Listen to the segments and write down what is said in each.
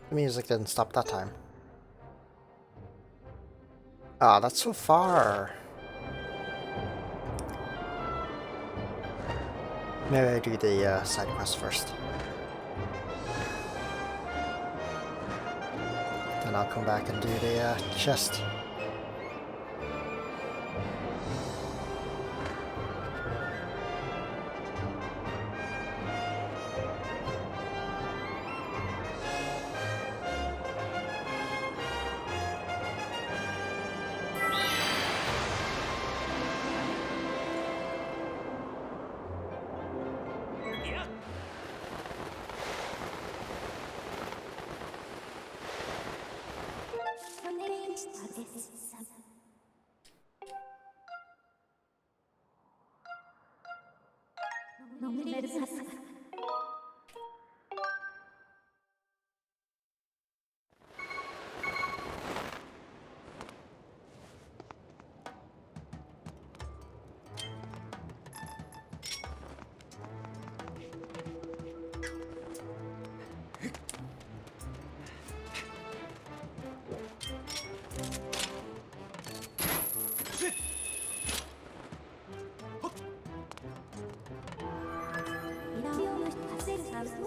The music didn't stop that time. Ah, that's so far. Maybe I do the side quest first. Then I'll come back and do the chest.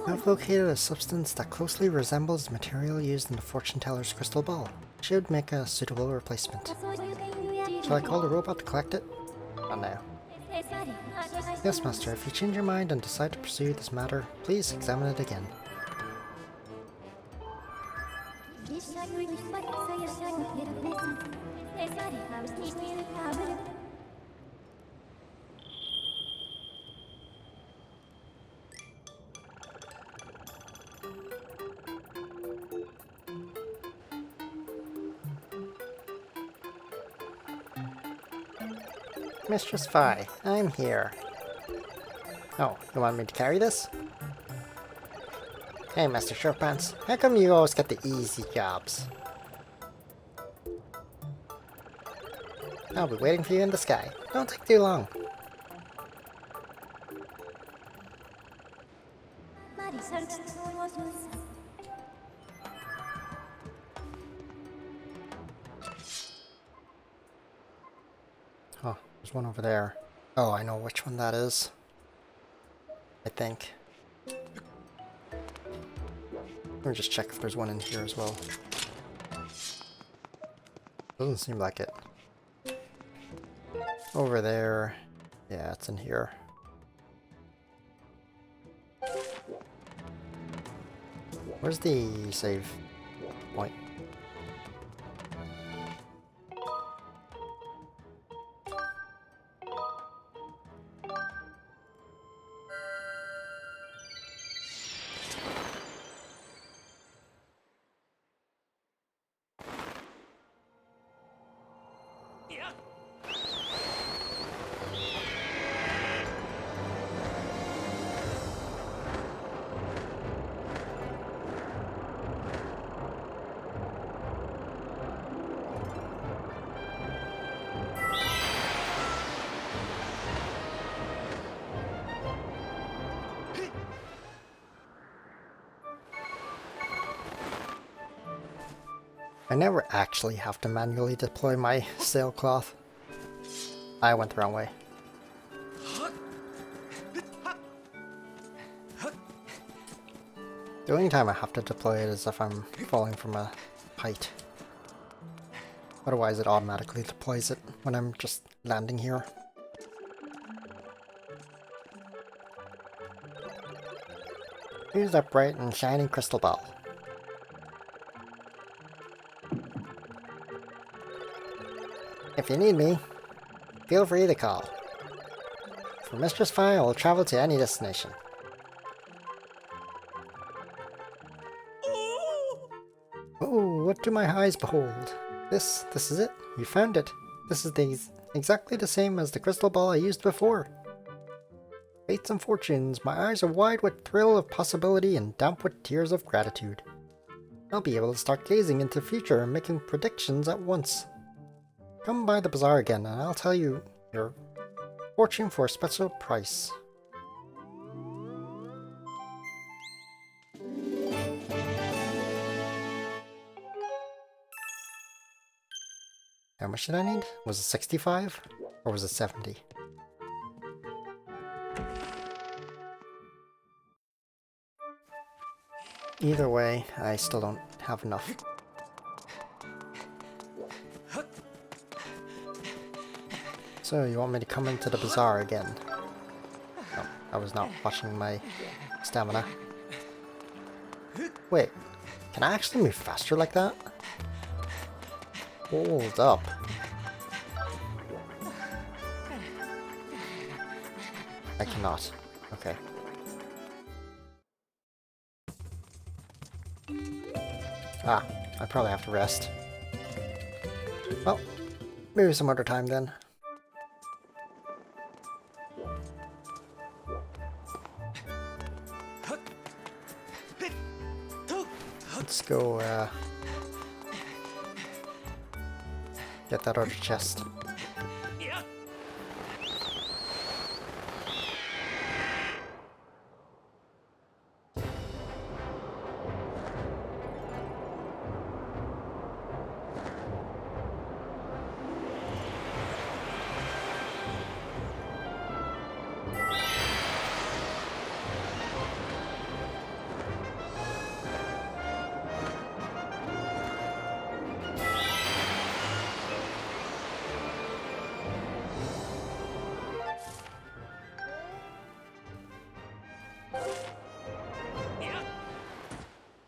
I've located a substance that closely resembles the material used in the fortune teller's crystal ball. Should make a suitable replacement. Shall I call the robot to collect it? Oh no. Yes, Master, if you change your mind and decide to pursue this matter, please examine it again. Mistress Vi, I'm here. Oh, you want me to carry this? Hey, Master Shortpants, how come you always get the easy jobs? I'll be waiting for you in the sky. Don't take too long. Oh, there's one over there. Oh, I know which one that is. I think. Let me just check if there's one in here as well. Doesn't seem like it. Over there. Yeah, it's in here. Where's the save point? I never actually have to manually deploy my sailcloth. I went the wrong way. The only time I have to deploy it is if I'm falling from a height. Otherwise it automatically deploys it when I'm just landing here. Here's that bright and shiny crystal ball. If you need me, feel free to call. For Mistress Vi, I will travel to any destination. Oh, what do my eyes behold? This is it. You found it. This is exactly the same as the crystal ball I used before. Fates and fortunes, my eyes are wide with thrill of possibility and damp with tears of gratitude. I'll be able to start gazing into the future and making predictions at once. Come by the bazaar again and I'll tell you your fortune for a special price. How much did I need? Was it 65? Or was it 70? Either way, I still don't have enough. So, you want me to come into the bazaar again? No, I was not watching my stamina. Wait, can I actually move faster like that? Hold up. I cannot. Okay. Ah, I probably have to rest. Well, maybe some other time then. Let's go, get that other chest.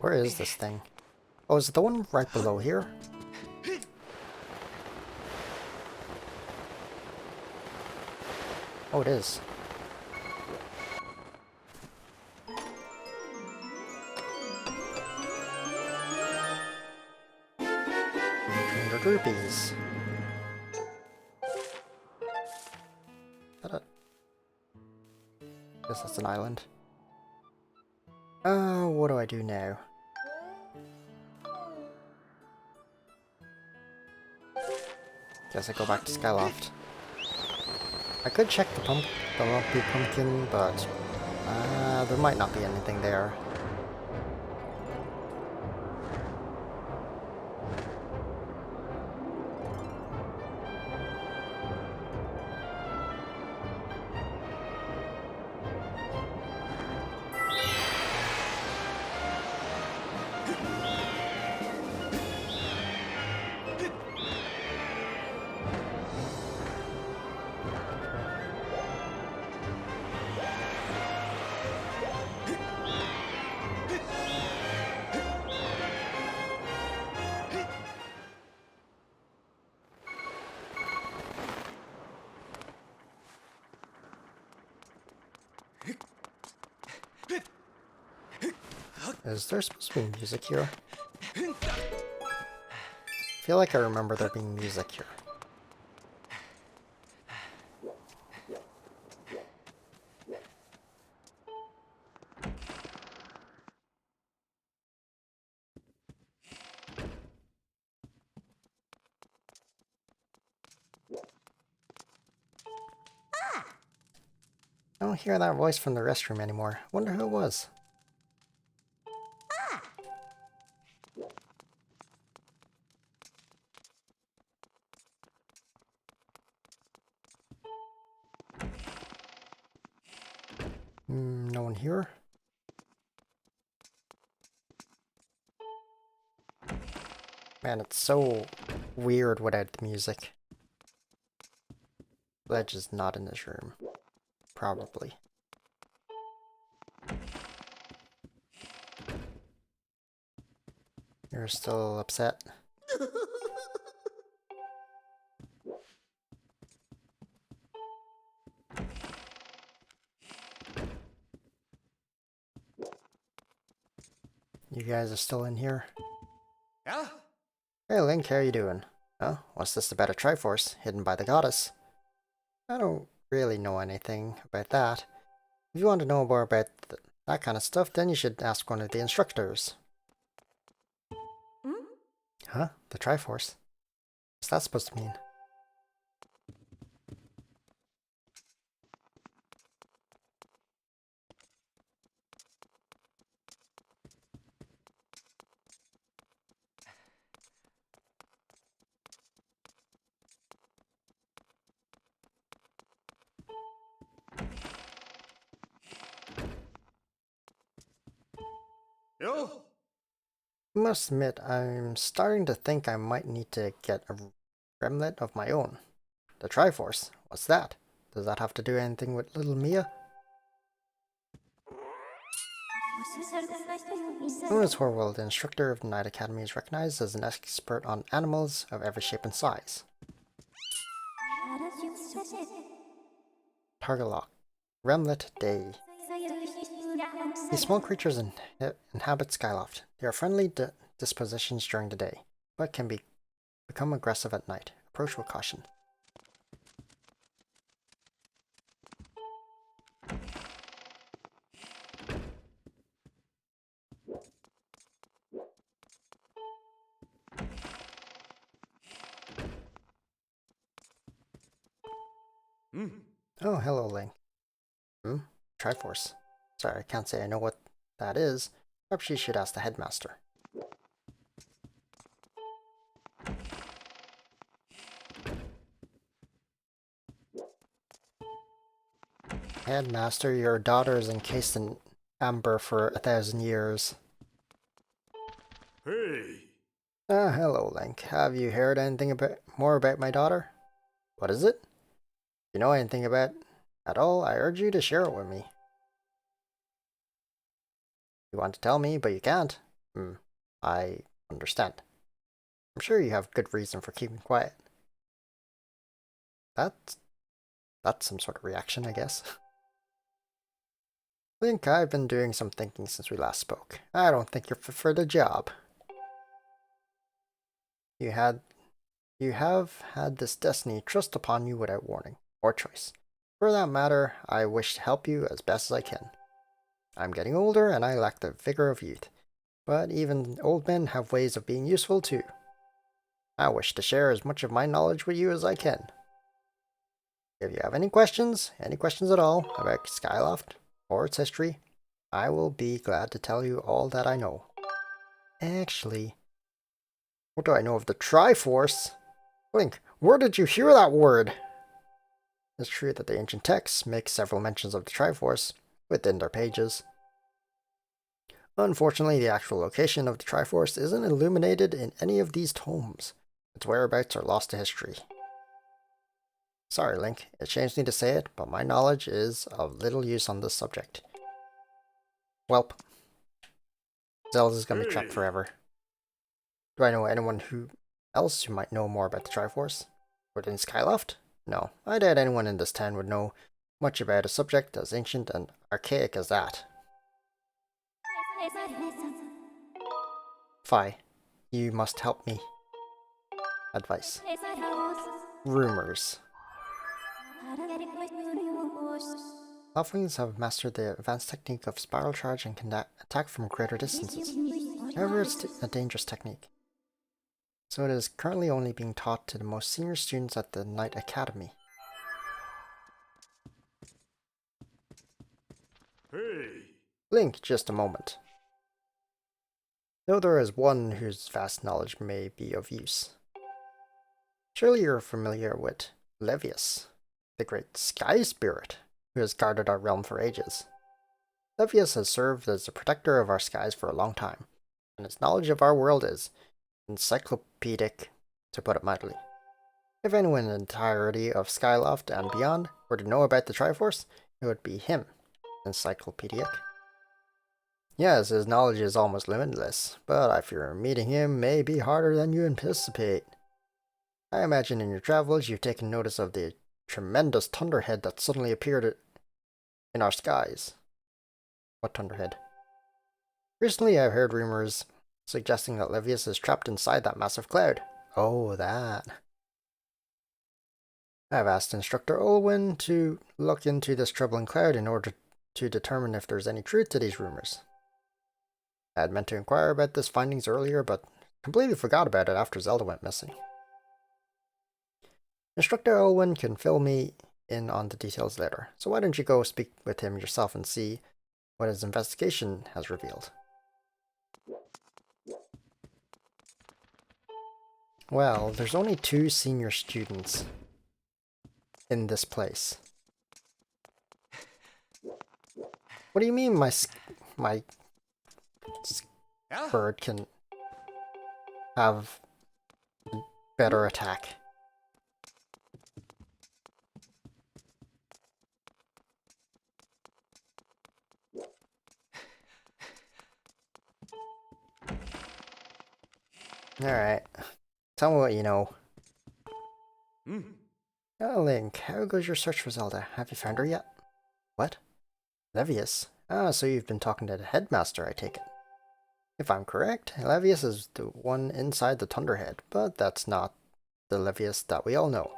Where is this thing? Oh, is it the one right below here? Oh, it is. 100 rupees. Guess that's an island. What do I do now? Guess I go back to Skyloft. I could check the lumpy pumpkin, but there might not be anything there. Is there supposed to be music here? I feel like I remember there being music here. I don't hear that voice from the restroom anymore. Wonder who it was. No one here? Man, it's so weird without the music. Ledge is not in this room. Probably. You're still upset? You guys are still in here? Yeah? Hey Link, how you doing? Oh, what's this about a Triforce hidden by the goddess? I don't really know anything about that. If you want to know more about that kind of stuff, then you should ask one of the instructors. Hmm? Huh? The Triforce? What's that supposed to mean? Yo. Must admit, I'm starting to think I might need to get a remnant of my own. The Triforce. What's that? Does that have to do anything with little Mia? Known as Horwell, the instructor of the Knight Academy, is recognized as an expert on animals of every shape and size. Target lock. Remlet Day. These small creatures inhabit Skyloft. They are friendly dispositions during the day, but can become aggressive at night. Approach with caution. Oh, hello, Link. Triforce. Sorry, I can't say I know what that is. Perhaps you should ask the headmaster. Headmaster, your daughter is encased in amber for 1,000 years. Hey. Ah, hello, Link. Have you heard anything more about my daughter? What is it? If you know anything about at all, I urge you to share it with me. You want to tell me, but you can't. I understand. I'm sure you have good reason for keeping quiet. That's some sort of reaction, I guess. Link, I've been doing some thinking since we last spoke. I don't think you're fit for the job. You have had this destiny thrust upon you without warning or choice. For that matter, I wish to help you as best as I can. I'm getting older and I lack the vigor of youth, but even old men have ways of being useful too. I wish to share as much of my knowledge with you as I can. If you have any questions at all about Skyloft or its history, I will be glad to tell you all that I know. Actually, what do I know of the Triforce? Link, where did you hear that word? It's true that the ancient texts make several mentions of the Triforce within their pages. Unfortunately, the actual location of the Triforce isn't illuminated in any of these tomes. Its whereabouts are lost to history. Sorry, Link, it shames me to say it, but my knowledge is of little use on this subject. Welp. Zelda's gonna be trapped forever. Do I know anyone else who might know more about the Triforce? Within Skyloft? No, I doubt anyone in this town would know much about a subject as ancient and archaic as that. Fi, you must help me. Advice. Rumors. Halflings have mastered the advanced technique of spiral charge and can attack from greater distances. However, it's a dangerous technique, so it is currently only being taught to the most senior students at the Knight Academy. Hey. Link, just a moment. Though there is one whose vast knowledge may be of use. Surely you're familiar with Levius, the great sky spirit, who has guarded our realm for ages. Levius has served as the protector of our skies for a long time, and his knowledge of our world is encyclopedic, to put it mildly. If anyone in the entirety of Skyloft and beyond were to know about the Triforce, it would be him, encyclopedic. Yes, his knowledge is almost limitless, but I fear meeting him may be harder than you anticipate. I imagine in your travels you've taken notice of the tremendous thunderhead that suddenly appeared in our skies. What thunderhead? Recently I've heard rumors suggesting that Levius is trapped inside that massive cloud. Oh, that. I've asked Instructor Olwyn to look into this troubling cloud in order to determine if there's any truth to these rumors. I had meant to inquire about this findings earlier, but completely forgot about it after Zelda went missing. Instructor Olwyn can fill me in on the details later, so why don't you go speak with him yourself and see what his investigation has revealed. Well, there's only 2 senior students in this place. What do you mean my bird can have better attack. Alright. Tell me what you know. Oh, Link, how goes your search for Zelda? Have you found her yet? What? Levius? Ah, so you've been talking to the headmaster, I take it. If I'm correct, Levius is the one inside the Thunderhead, but that's not the Levius that we all know.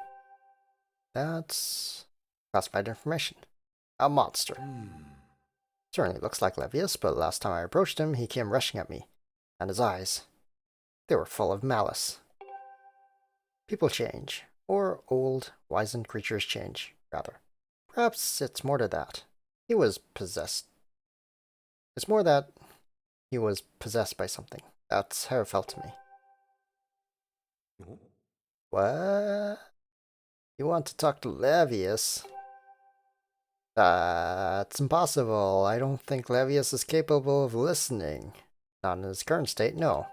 That's classified information. A monster. Certainly looks like Levius, but last time I approached him, he came rushing at me. And his eyes, they were full of malice. People change. Or old, wizened creatures change, rather. Perhaps it's more to that. He was possessed. It's more that he was possessed by something. That's how it felt to me. What? You want to talk to Levius? That's impossible. I don't think Levius is capable of listening. Not in his current state, no.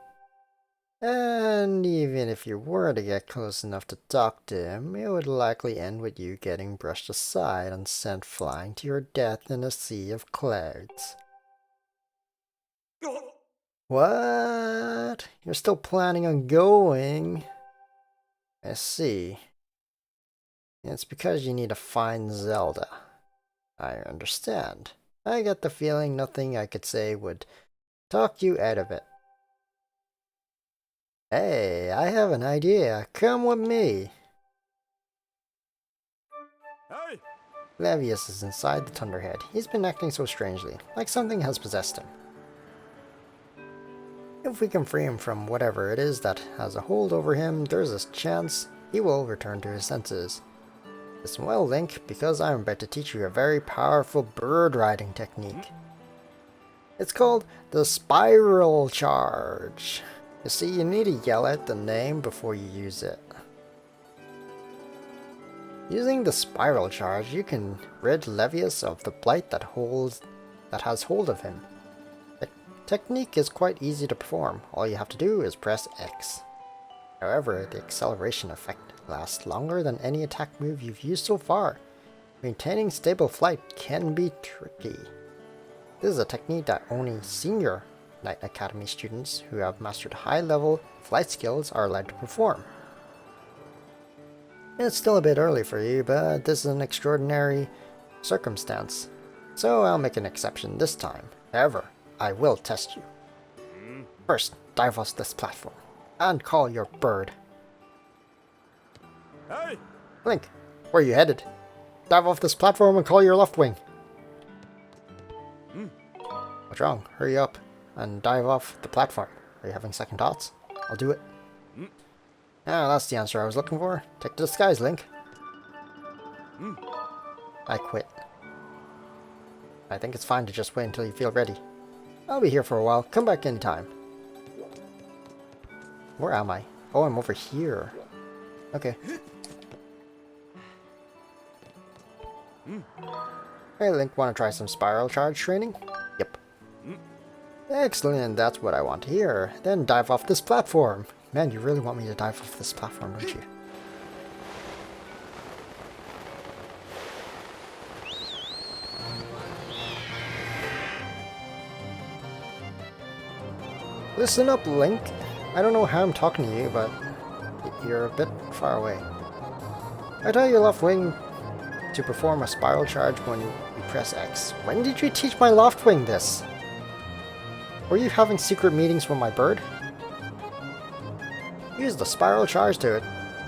And even if you were to get close enough to talk to him, it would likely end with you getting brushed aside and sent flying to your death in a sea of clouds. What? You're still planning on going? I see. It's because you need to find Zelda. I understand. I get the feeling nothing I could say would talk you out of it. Hey, I have an idea. Come with me. Hey! Levius is inside the Thunderhead. He's been acting so strangely, like something has possessed him. If we can free him from whatever it is that has a hold over him, there's a chance he will return to his senses. Listen well, Link, because I'm about to teach you a very powerful bird riding technique. It's called the Spiral Charge. You see, you need to yell out the name before you use it. Using the Spiral Charge, you can rid Levius of the blight that has hold of him. The technique is quite easy to perform. All you have to do is press X. However, the acceleration effect lasts longer than any attack move you've used so far. Maintaining stable flight can be tricky. This is a technique that only senior Knight Academy students who have mastered high-level flight skills are allowed to perform. It's still a bit early for you, but this is an extraordinary circumstance, so I'll make an exception this time. However, I will test you. First, dive off this platform, and call your bird. Hey! Link, where are you headed? Dive off this platform and call your left wing. What's wrong? Hurry up and dive off the platform. Are you having second thoughts? I'll do it. Ah, that's the answer I was looking for. Take to the skies, Link. I quit. I think it's fine to just wait until you feel ready. I'll be here for a while. Come back anytime. Where am I? Oh, I'm over here. Okay. Hey, Link, want to try some Spiral Charge training? Yep. Excellent, that's what I want to hear. Then dive off this platform. Man, you really want me to dive off this platform, don't you? Listen up, Link. I don't know how I'm talking to you, but you're a bit far away. I tell your left wing to perform a Spiral Charge when you press X. When did you teach my left wing this? Were you having secret meetings with my bird? Use the Spiral Charge to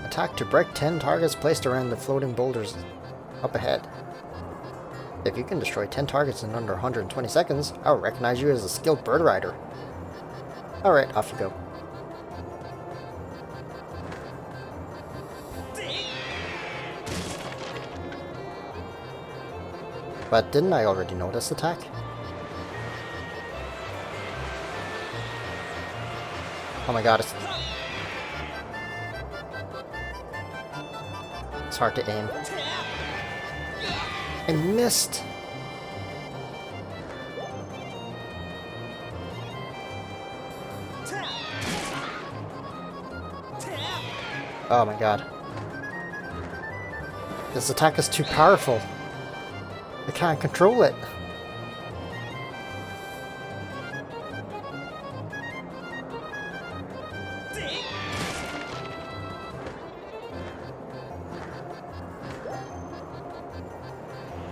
attack to break 10 targets placed around the floating boulders up ahead. If you can destroy 10 targets in under 120 seconds, I'll recognize you as a skilled bird rider. Alright, off you go. But didn't I already know this attack? Oh my god, it's hard to aim. I missed! Oh my god. This attack is too powerful. I can't control it.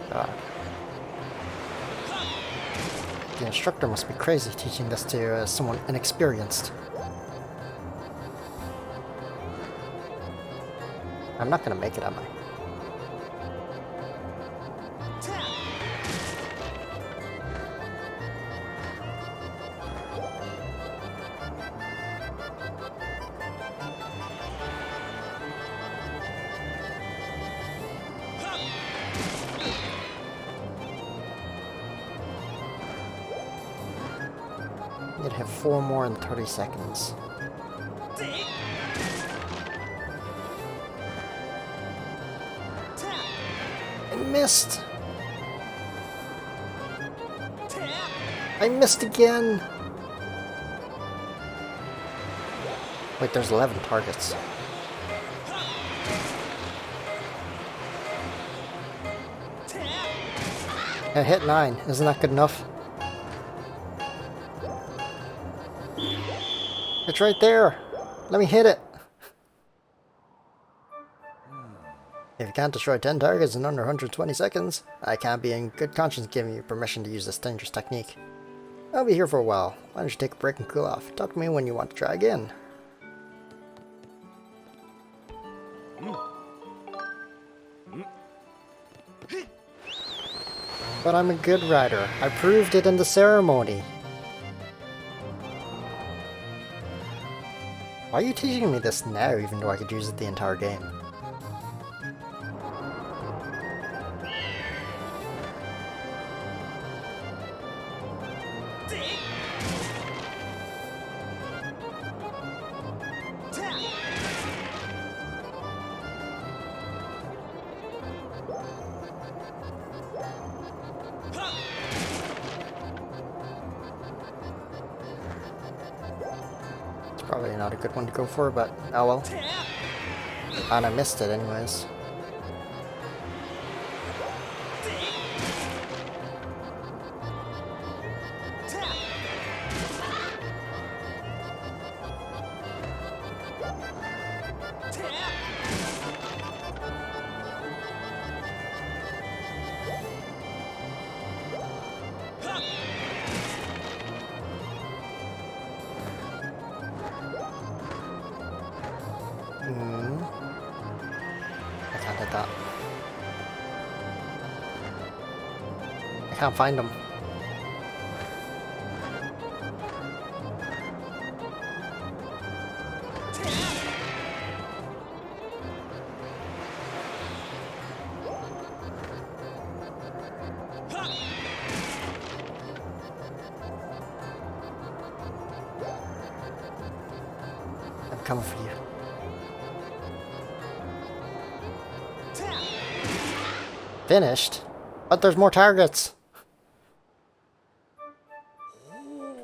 God. The instructor must be crazy teaching this to someone inexperienced. I'm not gonna make it, am I? I'm gonna have 4 more in 30 seconds. I missed! I missed again! Wait, there's 11 targets. I hit 9. Isn't that good enough? It's right there! Let me hit it! If you can't destroy 10 targets in under 120 seconds, I can't be in good conscience giving you permission to use this dangerous technique. I'll be here for a while. Why don't you take a break and cool off? Talk to me when you want to try again. But I'm a good rider. I proved it in the ceremony. Why are you teaching me this now, even though I could use it the entire game? Probably not a good one to go for, but oh well. And I missed it anyways. I can't hit that. I can't find them. I'm coming for you. Finished? But there's more targets!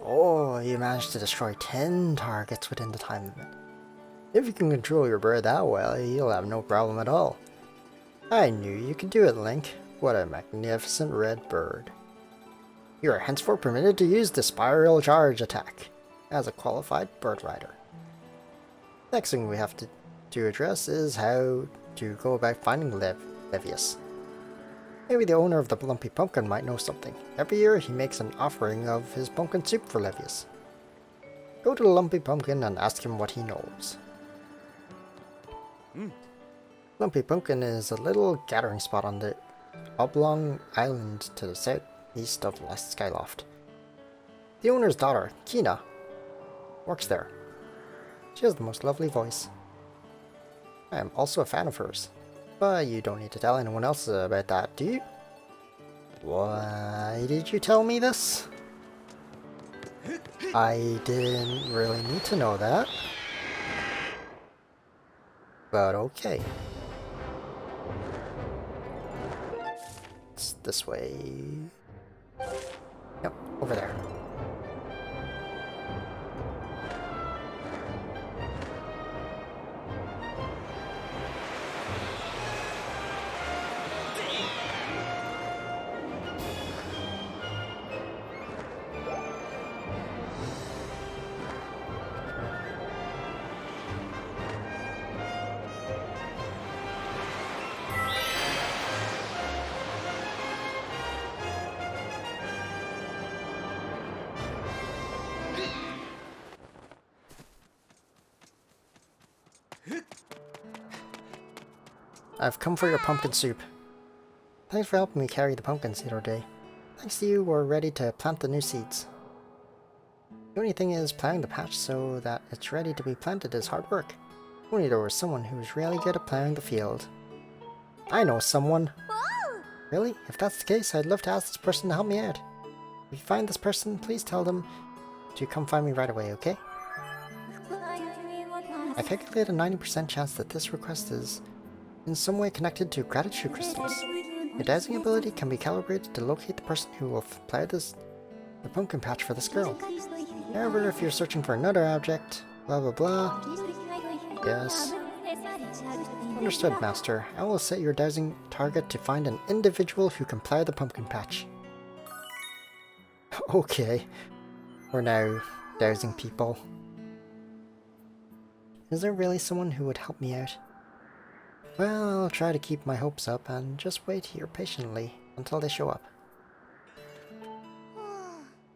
Oh, you managed to destroy 10 targets within the time limit. If you can control your bird that well, you'll have no problem at all. I knew you could do it, Link. What a magnificent red bird. You are henceforth permitted to use the Spiral Charge attack as a qualified bird rider. Next thing we have to address is how to go about finding Levius. Maybe the owner of the Lumpy Pumpkin might know something. Every year he makes an offering of his pumpkin soup for Levius. Go to the Lumpy Pumpkin and ask him what he knows. Lumpy Pumpkin is a little gathering spot on the oblong island to the southeast of Skyloft. The owner's daughter, Kina, works there. She has the most lovely voice. I am also a fan of hers. But you don't need to tell anyone else about that, do you? Why did you tell me this? I didn't really need to know that. But okay. It's this way. Yep, over there. I've come for your pumpkin soup. Thanks for helping me carry the pumpkins the other day. Thanks to you, we're ready to plant the new seeds. The only thing is, plowing the patch so that it's ready to be planted is hard work. If only there was someone who was really good at plowing the field. I know someone! Really? If that's the case, I'd love to ask this person to help me out. If you find this person, please tell them to come find me right away, okay? I calculate a 90% chance that this request is in some way connected to gratitude crystals. Your dowsing ability can be calibrated to locate the person who will plow the pumpkin patch for this girl. However, if you're searching for another object, blah blah blah. Yes. Understood, Master. I will set your dowsing target to find an individual who can plow the pumpkin patch. Okay. We're now dowsing people. Is there really someone who would help me out? Well, I'll try to keep my hopes up and just wait here patiently until they show up.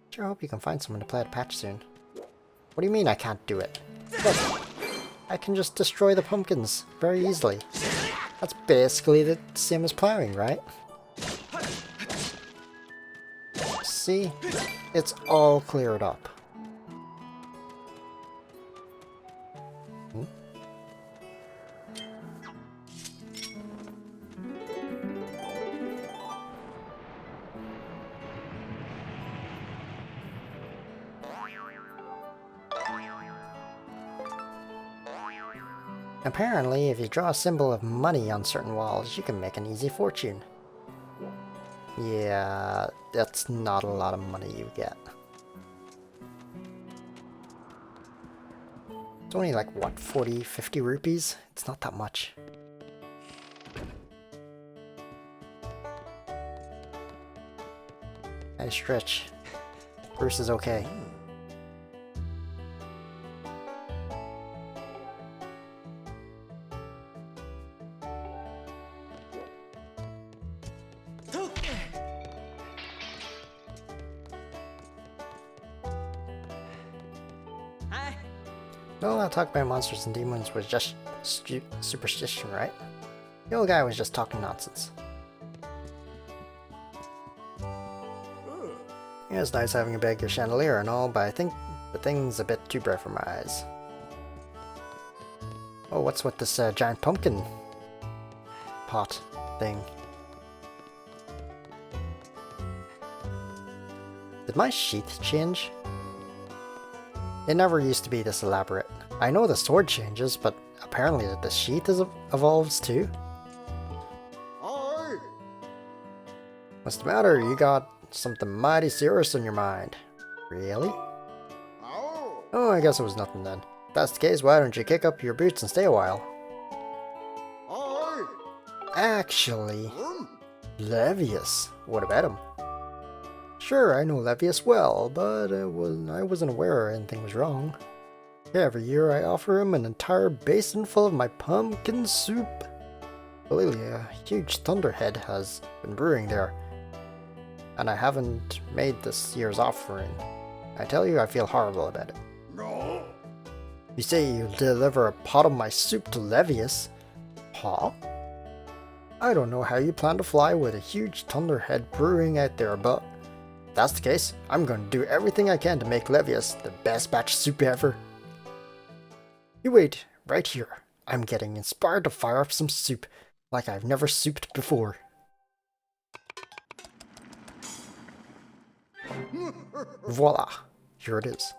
Sure hope you can find someone to plow the patch soon. What do you mean I can't do it? Look, I can just destroy the pumpkins very easily. That's basically the same as plowing, right? See? It's all cleared up. Apparently, if you draw a symbol of money on certain walls, you can make an easy fortune. Yeah, that's not a lot of money you get. It's only like, what, 40, 50 rupees? It's not that much. Nice stretch. Bruce is okay. All that talk about monsters and demons was just superstition, right? The old guy was just talking nonsense. Yeah, it's nice having a bigger chandelier and all, but I think the thing's a bit too bright for my eyes. Oh, what's with this giant pumpkin pot thing? Did my sheath change? It never used to be this elaborate. I know the sword changes, but apparently the sheath evolves too. What's the matter? You got something mighty serious on your mind. Really? Oh, I guess it was nothing then. If that's the case, why don't you kick up your boots and stay a while? Actually, Levius. What about him? Sure, I know Levius well, but I wasn't aware anything was wrong. Every year I offer him an entire basin full of my pumpkin soup. Clearly, a huge thunderhead has been brewing there, and I haven't made this year's offering. I tell you, I feel horrible about it. No. You say you'll deliver a pot of my soup to Levius? Huh? I don't know how you plan to fly with a huge thunderhead brewing out there, but if that's the case, I'm going to do everything I can to make Levius the best batch of soup ever. You wait, right here. I'm getting inspired to fire up some soup like I've never souped before. Voila! Here it is.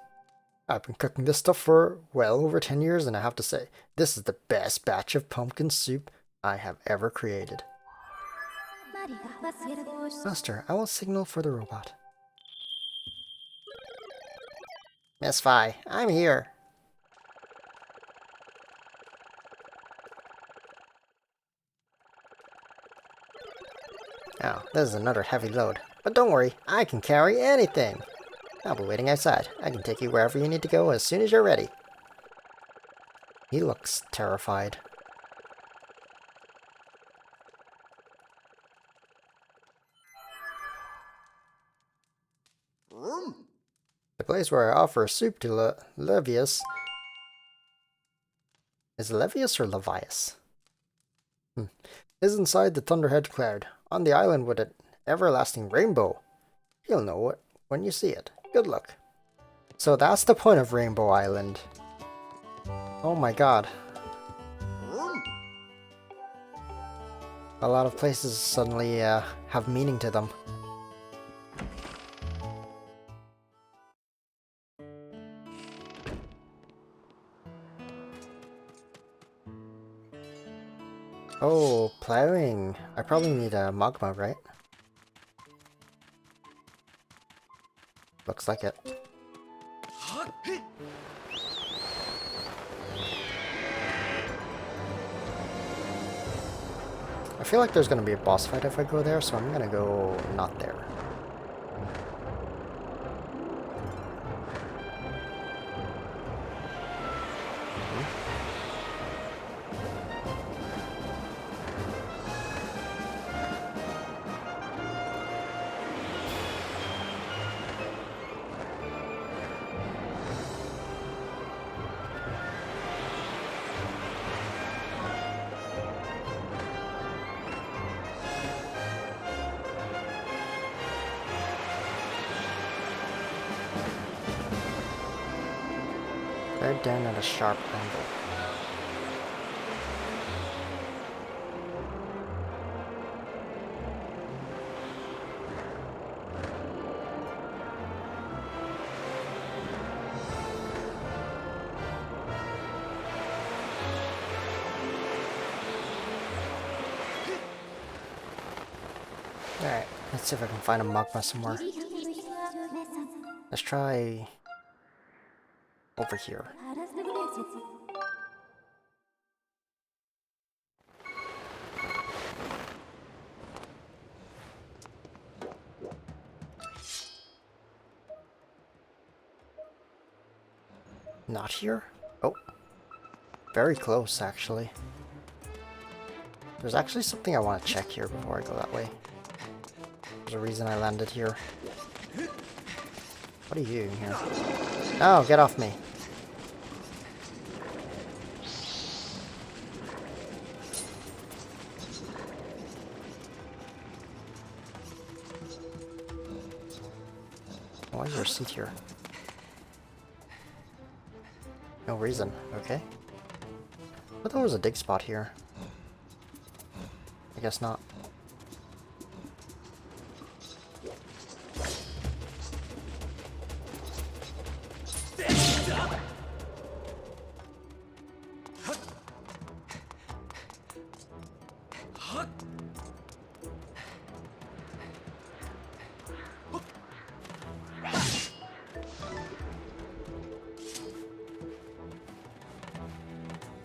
I've been cooking this stuff for well over 10 years, and I have to say, this is the best batch of pumpkin soup I have ever created. Master, I will signal for the robot. Miss Fi, I'm here. Oh, this is another heavy load. But don't worry, I can carry anything. I'll be waiting outside. I can take you wherever you need to go as soon as you're ready. He looks terrified. The place where I offer soup to Levius. Is it Levius or Levius? is inside the Thunderhead Cloud, on the island with an everlasting rainbow. You'll know it when you see it. Good luck. So that's the point of Rainbow Island. Oh my god. A lot of places suddenly have meaning to them. Oh, plowing. I probably need a magma, right? Looks like it. I feel like there's gonna be a boss fight if I go there, so I'm gonna go not there. They're down at a sharp angle. Alright, let's see if I can find a magma somewhere. Let's try over here. Not here? Oh. Very close, actually. There's actually something I want to check here before I go that way. There's a reason I landed here. What are you doing here? Oh, get off me. Why is there a seat here? No reason, okay. I thought there was a dig spot here. I guess not.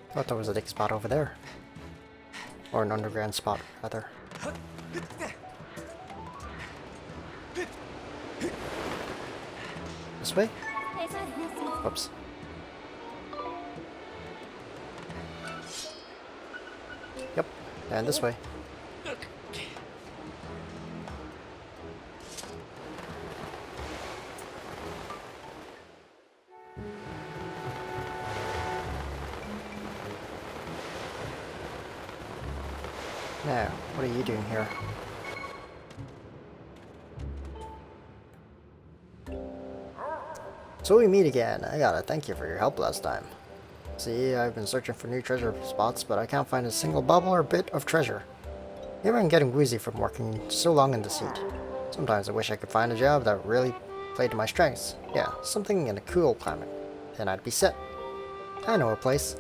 I thought there was a dig spot over there. Or an underground spot, rather. This way? Whoops. Yep, and this way. Now, what are you doing here? So we meet again. I gotta thank you for your help last time. See, I've been searching for new treasure spots, but I can't find a single bubble or bit of treasure. Maybe I'm getting woozy from working so long in the seat. Sometimes I wish I could find a job that really played to my strengths. Yeah, something in a cool climate. Then I'd be set. I know a place.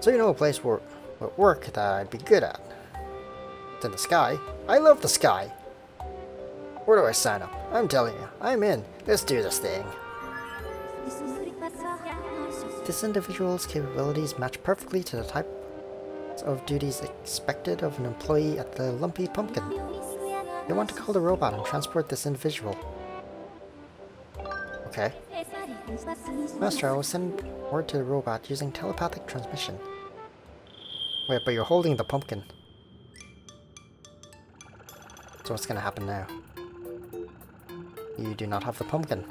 So you know a place where work that I'd be good at. It's in the sky. I love the sky. Where do I sign up? I'm telling you, I'm in. Let's do this thing. This individual's capabilities match perfectly to the type of duties expected of an employee at the Lumpy Pumpkin. You want to call the robot and transport this individual. Okay. Master, I will send word to the robot using telepathic transmission. Wait, but you're holding the pumpkin. So what's gonna happen now? You do not have the pumpkin.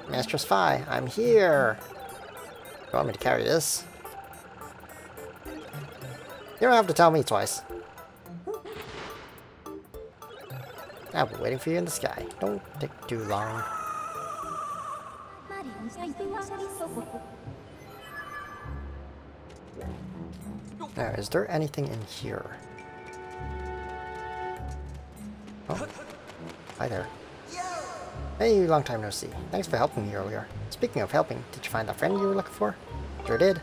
Mistress Fi, I'm here! You want me to carry this? You don't have to tell me twice. I'll be waiting for you in the sky. Don't take too long. Now, is there anything in here? Oh. Hi there. Hey, long time no see. Thanks for helping me earlier. Speaking of helping, did you find that friend you were looking for? Sure did.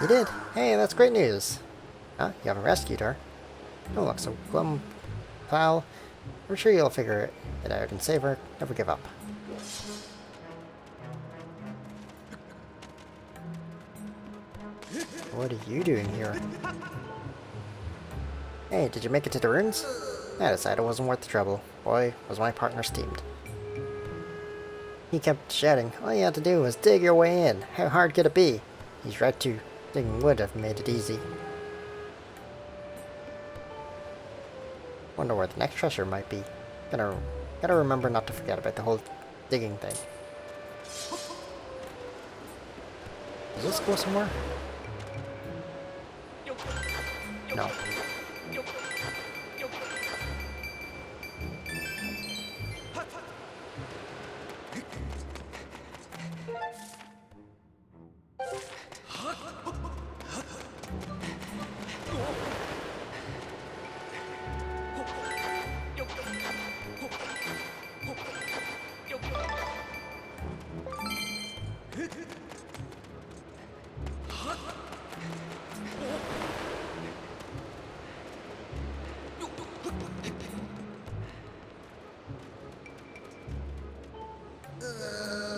You did? Hey, that's great news. Huh? You haven't rescued her? Don't look so glum, pal. I'm sure you'll figure it out and save her. Never give up. What are you doing here? Hey, did you make it to the ruins? I decided it wasn't worth the trouble. Boy, was my partner steamed. He kept shouting, all you had to do was dig your way in. How hard could it be? He's right too. Digging would have made it easy. Wonder where the next treasure might be. Gotta remember not to forget about the whole digging thing. Does this go somewhere? No.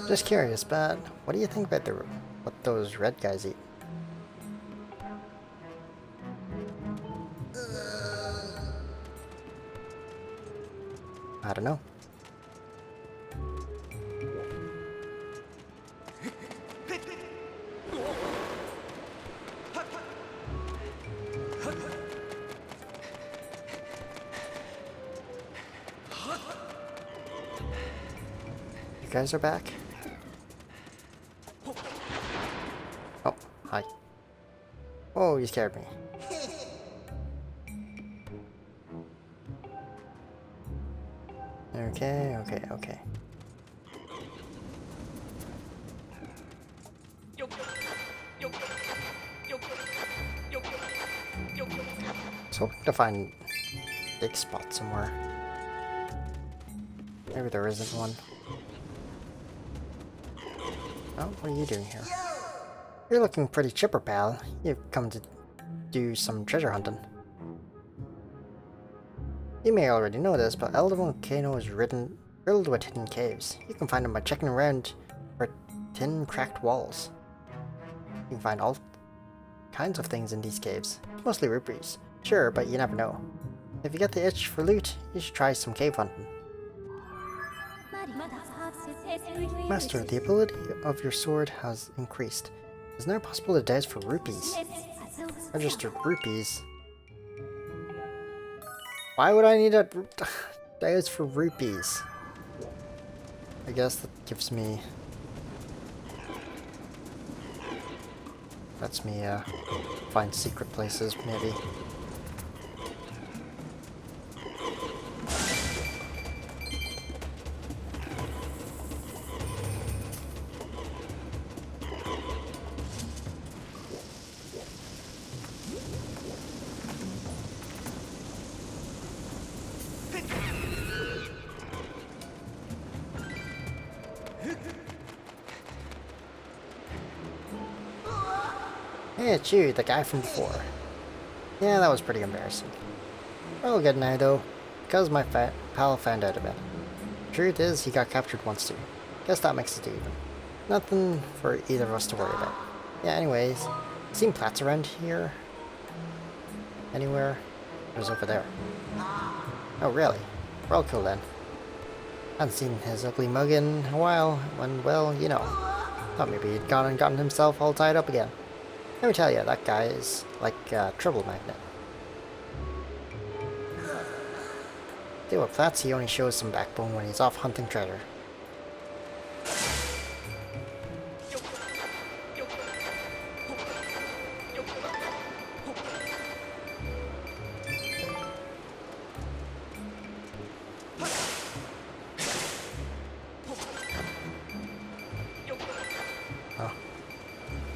Just curious, but what do you think about what those red guys eat? I don't know. You guys are back? Oh, hi. Oh, you scared me. Okay. I was hoping to find a big spot somewhere. Maybe there isn't one. Oh, what are you doing here? You're looking pretty chipper, pal. You've come to do some treasure hunting. You may already know this, but El Volcano is riddled with hidden caves. You can find them by checking around for thin, cracked walls. You can find all kinds of things in these caves, mostly rupees. Sure, but you never know. If you get the itch for loot, you should try some cave hunting. Master, the ability of your sword has increased. It's now possible to douse for rupees. Registered rupees? Why would I need a douse for rupees? I guess that gives me... lets me find secret places, maybe. Hey, it's you, the guy from before. Yeah, that was pretty embarrassing. We're all good now, though, because my pal found out about it. Truth is, he got captured once too. Guess that makes it even. Nothing for either of us to worry about. Yeah, anyways, seen Platts around here? Anywhere? It was over there. Oh, really? We're all cool then. Hadn't seen his ugly mug in a while, when, well, you know. Thought maybe he'd gone and gotten himself all tied up again. Let me tell you, that guy is like a trouble magnet. Deal with Platts, he only shows some backbone when he's off hunting treasure.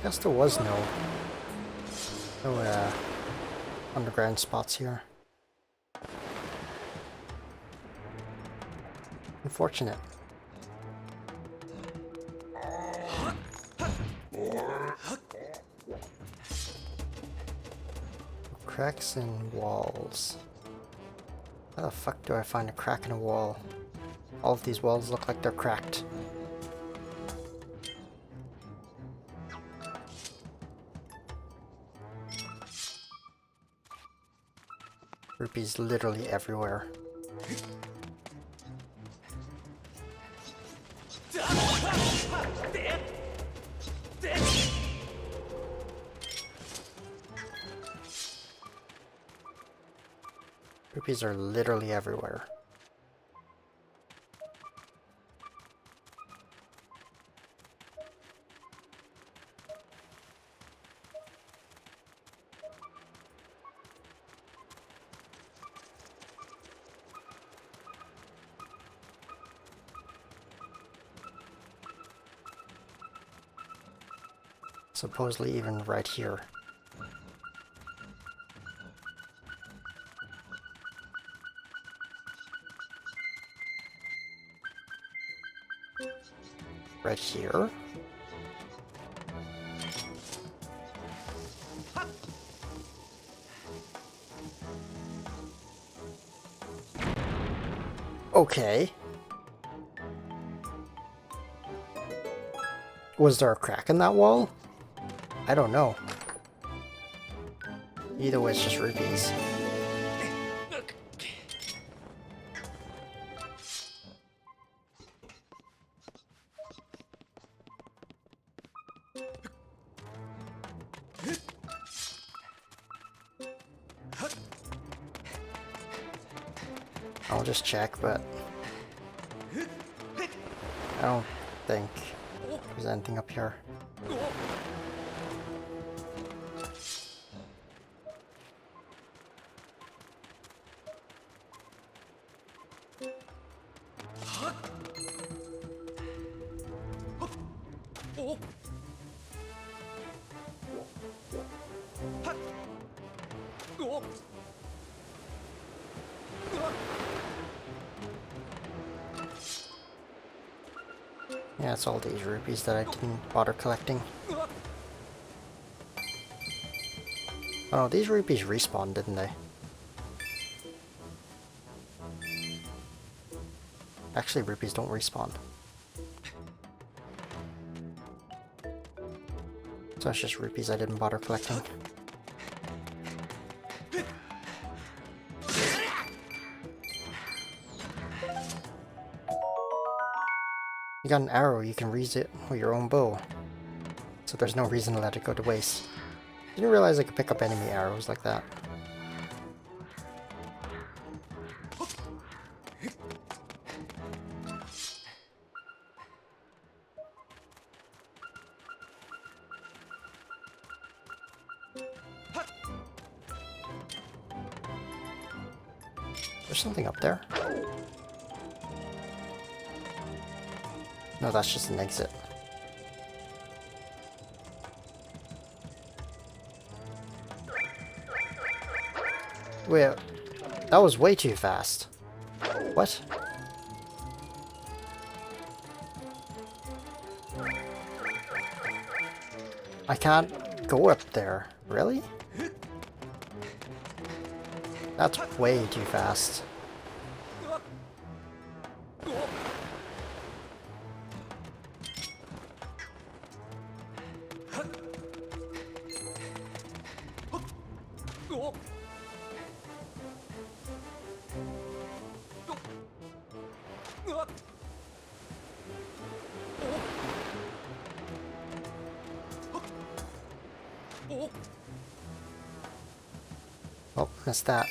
Guess there was no underground spots here. Unfortunate. Cracks in walls. How the fuck do I find a crack in a wall? All of these walls look like they're cracked. Rupees literally everywhere. Rupees are literally everywhere. Supposedly even right here. Right here. Okay. Was there a crack in that wall? I don't know. Either way, it's just rupees. I'll just check, but I don't think there's anything up here. Yeah, it's all these rupees that I didn't bother collecting. Oh, these rupees respawned, didn't they? Actually, rupees don't respawn. So it's just rupees I didn't bother collecting. You got an arrow, you can reuse it with your own bow. So there's no reason to let it go to waste. Didn't realize I could pick up enemy arrows like that. There's something up there. No, that's just an exit. Wait, that was way too fast. What? I can't go up there. Really? That's way too fast. Oh, missed that.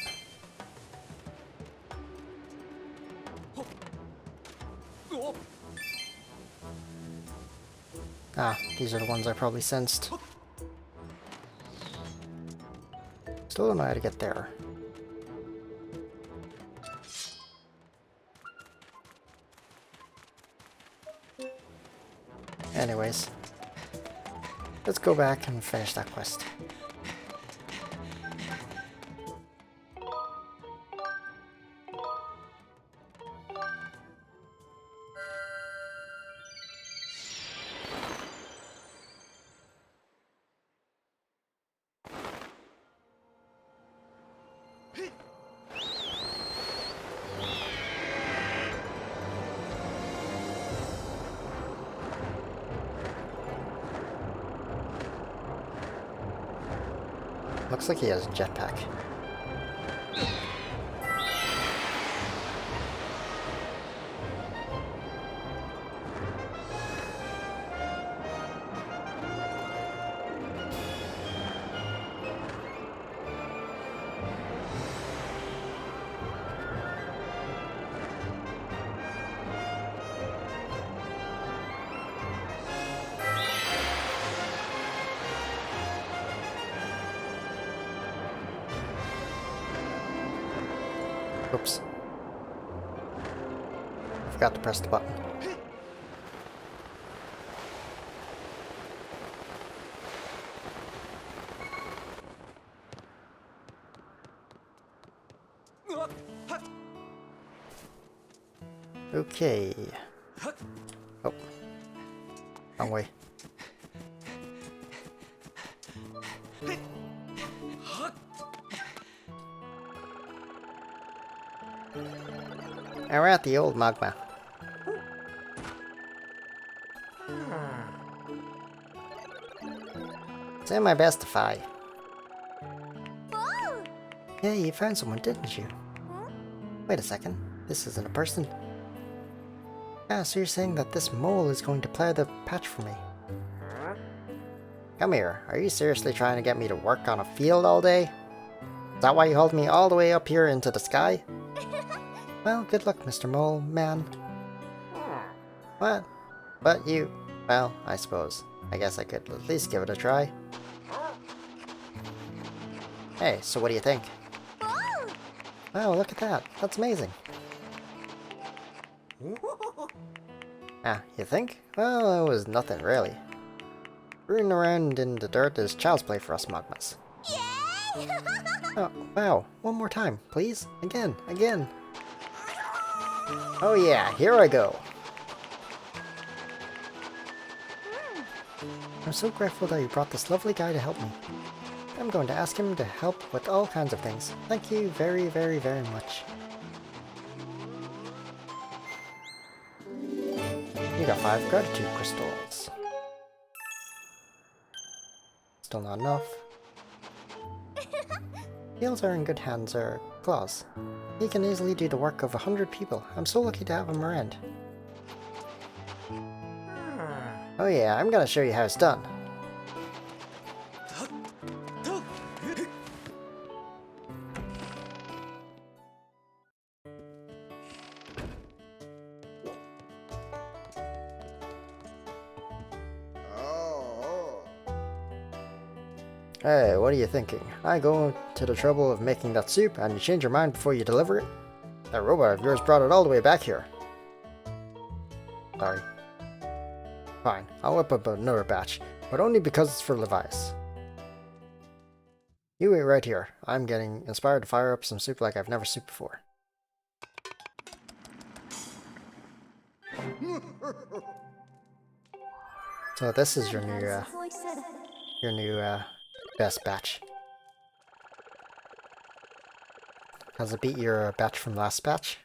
Ah, these are the ones I probably sensed. Still don't know how to get there. Anyways. Let's go back and finish that quest. Looks like he has a jetpack. Oops. Forgot to press the button. Okay. Oh. Wrong way. And we're at the old magma. Doing my best to fly. Yeah, you found someone, didn't you? Wait a second. This isn't a person. Ah, so you're saying that this mole is going to plow the patch for me? Come here. Are you seriously trying to get me to work on a field all day? Is that why you hauled me all the way up here into the sky? Well, good luck, Mr. Mole Man. What? But you... Well, I suppose. I guess I could at least give it a try. Hey, so what do you think? Wow, look at that. That's amazing. Ah, you think? Well, it was nothing really. Rooting around in the dirt is child's play for us magmas. Yay! Oh, wow. One more time, please. Again, again. Oh yeah, here I go. I'm so grateful that you brought this lovely guy to help me. I'm going to ask him to help with all kinds of things. Thank you very, very, very much. You got 5 gratitude crystals. Still not enough. Heels are in good hands, or claws. He can easily do the work of 100 people. I'm so lucky to have him around. Oh yeah, I'm gonna show you how it's done. Hey, what are you thinking? I go to the trouble of making that soup and you change your mind before you deliver it? That robot of yours brought it all the way back here. Sorry. Fine, I'll whip up another batch, but only because it's for Levi's. You wait right here. I'm getting inspired to fire up some soup like I've never souped before. So this is your new best batch. Has it beat your batch from last batch?